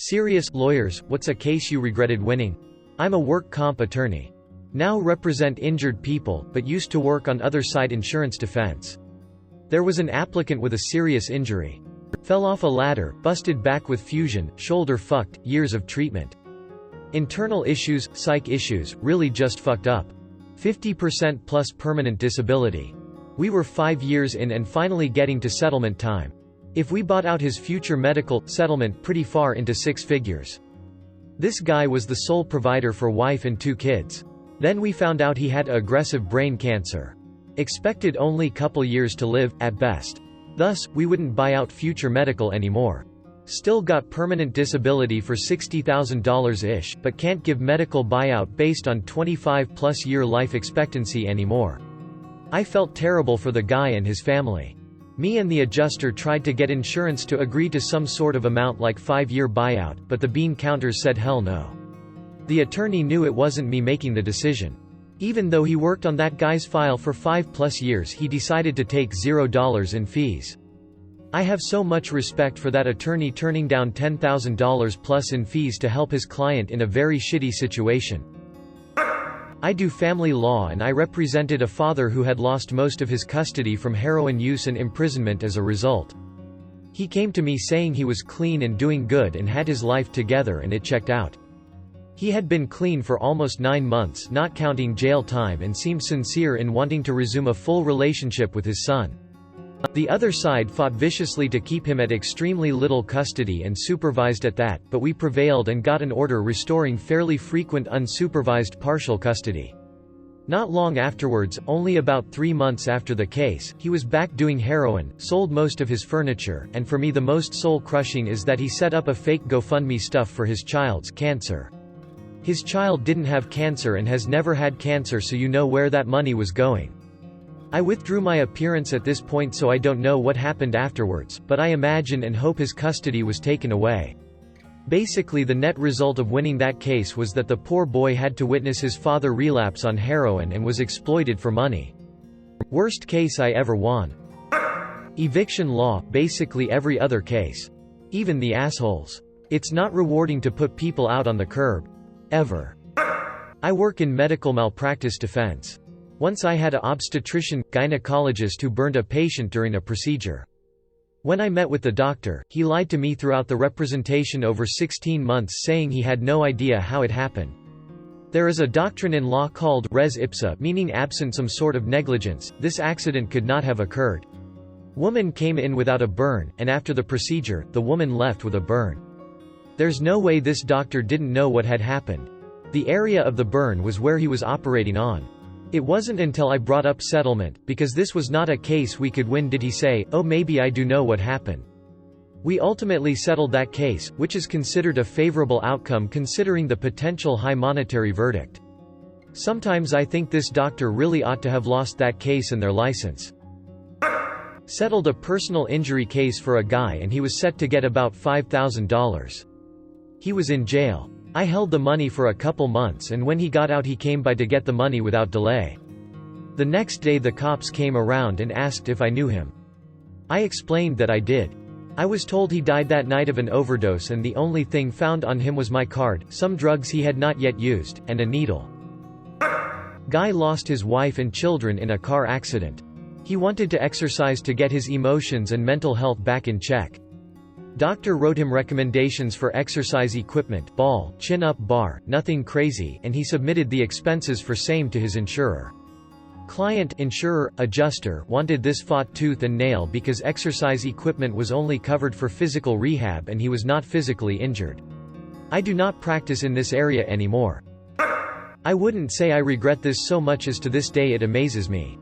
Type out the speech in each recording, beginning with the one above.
Serious lawyers, what's a case you regretted winning? I'm a work comp attorney. Now represent injured people, but used to work on other side insurance defense. There was an applicant with a serious injury. Fell off a ladder, busted back with fusion, shoulder fucked, years of treatment. Internal issues, psych issues, really just fucked up. 50% plus permanent disability. We were 5 years in and finally getting to settlement time. If we bought out his future medical settlement pretty far into 6 figures. This guy was the sole provider for wife and 2 kids. Then we found out he had aggressive brain cancer. Expected only couple years to live, at best. Thus, we wouldn't buy out future medical anymore. Still got permanent disability for $60,000-ish, but can't give medical buyout based on 25-plus year life expectancy anymore. I felt terrible for the guy and his family. Me and the adjuster tried to get insurance to agree to some sort of amount like 5-year buyout, but the bean counters said hell no. The attorney knew it wasn't me making the decision. Even though he worked on that guy's file for 5+ years, he decided to take $0 in fees. I have so much respect for that attorney turning down $10,000 plus in fees to help his client in a very shitty situation. I do family law and I represented a father who had lost most of his custody from heroin use and imprisonment as a result. He came to me saying he was clean and doing good and had his life together, and it checked out. He had been clean for almost 9 months, not counting jail time, and seemed sincere in wanting to resume a full relationship with his son. The other side fought viciously to keep him at extremely little custody and supervised at that, but we prevailed and got an order restoring fairly frequent unsupervised partial custody. Not long afterwards, only about 3 months after the case, he was back doing heroin, sold most of his furniture, and for me the most soul-crushing is that he set up a fake GoFundMe stuff for his child's cancer. His child didn't have cancer and has never had cancer, so you know where that money was going. I withdrew my appearance at this point, so I don't know what happened afterwards, but I imagine and hope his custody was taken away. Basically, the net result of winning that case was that the poor boy had to witness his father relapse on heroin and was exploited for money. Worst case I ever won. Eviction law, basically every other case. Even the assholes. It's not rewarding to put people out on the curb. Ever. I work in medical malpractice defense. Once I had an obstetrician-gynecologist who burned a patient during a procedure. When I met with the doctor, he lied to me throughout the representation over 16 months, saying he had no idea how it happened. There is a doctrine in law called res ipsa, meaning absent some sort of negligence. This accident could not have occurred. Woman came in without a burn, and after the procedure, the woman left with a burn. There's no way this doctor didn't know what had happened. The area of the burn was where he was operating on. It wasn't until I brought up settlement, because this was not a case we could win, did he say, "Oh, maybe I do know what happened." We ultimately settled that case, which is considered a favorable outcome considering the potential high monetary verdict. Sometimes I think this doctor really ought to have lost that case and their license. Settled a personal injury case for a guy and he was set to get about $5,000. He was in jail. I held the money for a couple months, and when he got out he came by to get the money without delay. The next day the cops came around and asked if I knew him. I explained that I did. I was told he died that night of an overdose and the only thing found on him was my card, some drugs he had not yet used, and a needle. Guy lost his wife and children in a car accident. He wanted to exercise to get his emotions and mental health back in check. Doctor wrote him recommendations for exercise equipment, ball, chin-up bar, nothing crazy, and he submitted the expenses for same to his insurer. Client, insurer, adjuster wanted this fought tooth and nail because exercise equipment was only covered for physical rehab and he was not physically injured. I do not practice in this area anymore. I wouldn't say I regret this so much as to this day it amazes me.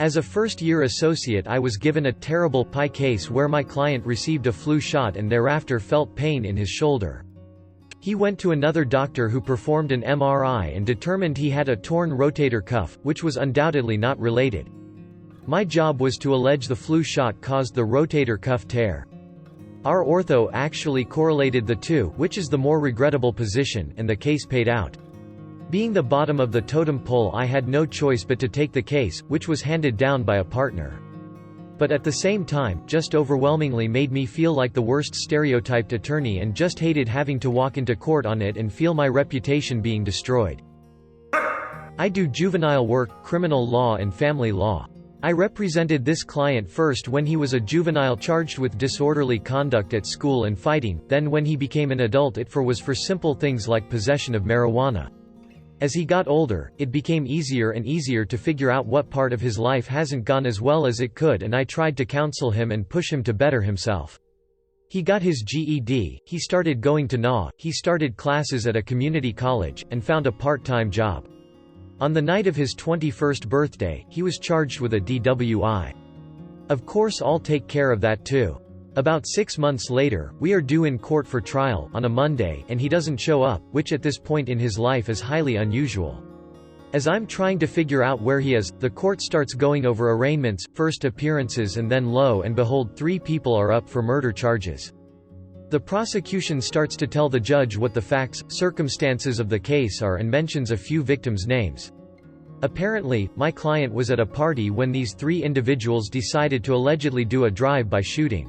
As a first-year associate I was given a terrible PI case where my client received a flu shot and thereafter felt pain in his shoulder. He went to another doctor who performed an MRI and determined he had a torn rotator cuff, which was undoubtedly not related. My job was to allege the flu shot caused the rotator cuff tear. Our ortho actually correlated the two, which is the more regrettable position, and the case paid out. Being the bottom of the totem pole I had no choice but to take the case, which was handed down by a partner. But at the same time, just overwhelmingly made me feel like the worst stereotyped attorney and just hated having to walk into court on it and feel my reputation being destroyed. I do juvenile work, criminal law and family law. I represented this client first when he was a juvenile charged with disorderly conduct at school and fighting, then when he became an adult it was for simple things like possession of marijuana. As he got older, it became easier and easier to figure out what part of his life hasn't gone as well as it could, and I tried to counsel him and push him to better himself. He got his GED, he started going to NA, he started classes at a community college, and found a part-time job. On the night of his 21st birthday, he was charged with a DWI. Of course I'll take care of that too. About 6 months later, we are due in court for trial, on a Monday, and he doesn't show up, which at this point in his life is highly unusual. As I'm trying to figure out where he is, the court starts going over arraignments, first appearances, and then lo and behold 3 people are up for murder charges. The prosecution starts to tell the judge what the facts, circumstances of the case are and mentions a few victims' names. Apparently, my client was at a party when these 3 individuals decided to allegedly do a drive-by shooting.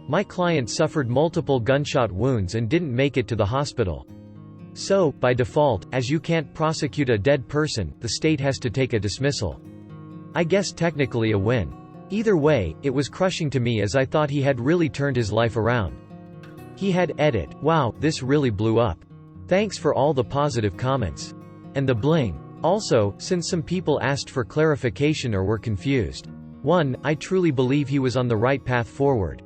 My client suffered multiple gunshot wounds and didn't make it to the hospital. So, by default, as you can't prosecute a dead person, the state has to take a dismissal. I guess technically a win. Either way, it was crushing to me as I thought he had really turned his life around. He had edit, "Wow, this really blew up. Thanks for all the positive comments." And the bling. Also, since some people asked for clarification or were confused. 1. I truly believe he was on the right path forward.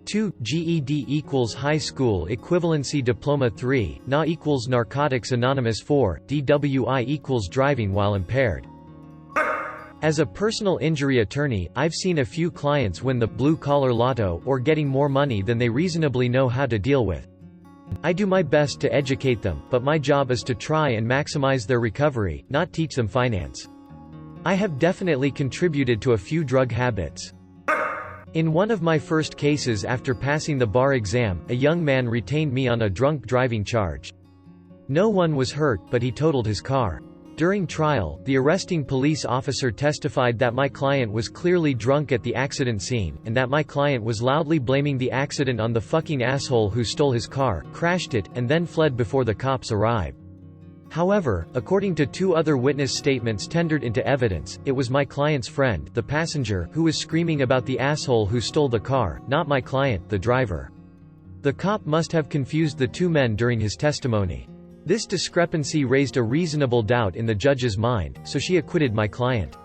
2. GED equals high school equivalency diploma. 3. NA equals Narcotics Anonymous. 4. DWI equals driving while impaired. As a personal injury attorney, I've seen a few clients win the blue-collar lotto, or getting more money than they reasonably know how to deal with. I do my best to educate them, but my job is to try and maximize their recovery, not teach them finance. I have definitely contributed to a few drug habits. In one of my first cases after passing the bar exam, a young man retained me on a drunk driving charge. No one was hurt, but he totaled his car. During trial, the arresting police officer testified that my client was clearly drunk at the accident scene, and that my client was loudly blaming the accident on the fucking asshole who stole his car, crashed it, and then fled before the cops arrived. However, according to 2 other witness statements tendered into evidence, it was my client's friend, the passenger, who was screaming about the asshole who stole the car, not my client, the driver. The cop must have confused the 2 men during his testimony. This discrepancy raised a reasonable doubt in the judge's mind, so she acquitted my client.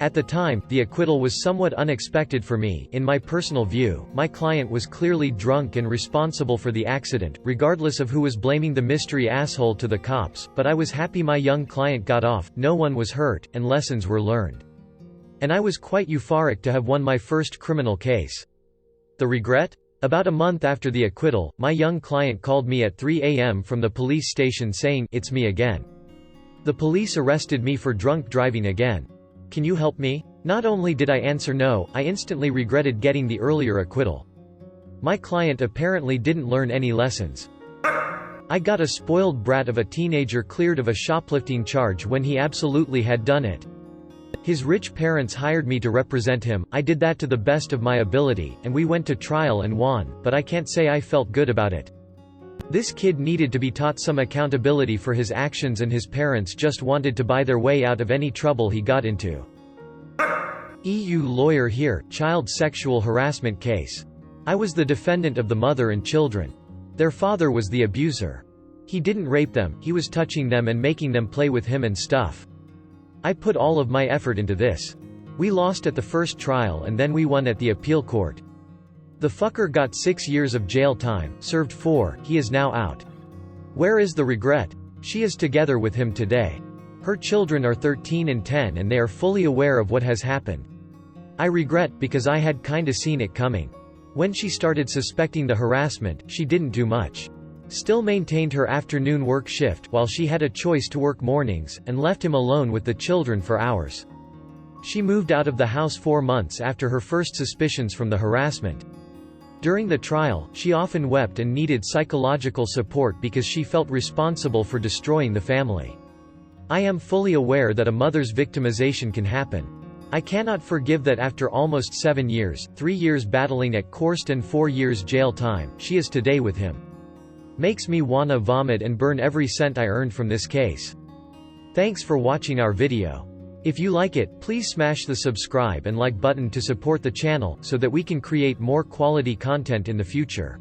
At the time, the acquittal was somewhat unexpected for me. In my personal view, my client was clearly drunk and responsible for the accident, regardless of who was blaming the mystery asshole to the cops, but I was happy my young client got off, no one was hurt, and lessons were learned. And I was quite euphoric to have won my first criminal case. The regret? About a month after the acquittal, my young client called me at 3 a.m. from the police station saying, "It's me again. The police arrested me for drunk driving again. Can you help me?" Not only did I answer no, I instantly regretted getting the earlier acquittal. My client apparently didn't learn any lessons. I got a spoiled brat of a teenager cleared of a shoplifting charge when he absolutely had done it. His rich parents hired me to represent him. I did that to the best of my ability, and we went to trial and won, but I can't say I felt good about it. This kid needed to be taught some accountability for his actions, and his parents just wanted to buy their way out of any trouble he got into. EU lawyer here, child sexual harassment case. I was the defendant of the mother and children. Their father was the abuser. He didn't rape them, he was touching them and making them play with him and stuff. I put all of my effort into this. We lost at the first trial and then we won at the appeal court. The fucker got 6 years of jail time, served 4, he is now out. Where is the regret? She is together with him today. Her children are 13 and 10 and they are fully aware of what has happened. I regret because I had kinda seen it coming. When she started suspecting the harassment, she didn't do much. Still maintained her afternoon work shift while she had a choice to work mornings, and left him alone with the children for hours. She moved out of the house 4 months after her first suspicions from the harassment. During the trial, she often wept and needed psychological support because she felt responsible for destroying the family. I am fully aware that a mother's victimization can happen. I cannot forgive that after almost 7 years, 3 years battling at Korst and 4 years jail time, she is today with him. Makes me wanna vomit and burn every cent I earned from this case. Thanks for watching our video. If you like it, please smash the subscribe and like button to support the channel, so that we can create more quality content in the future.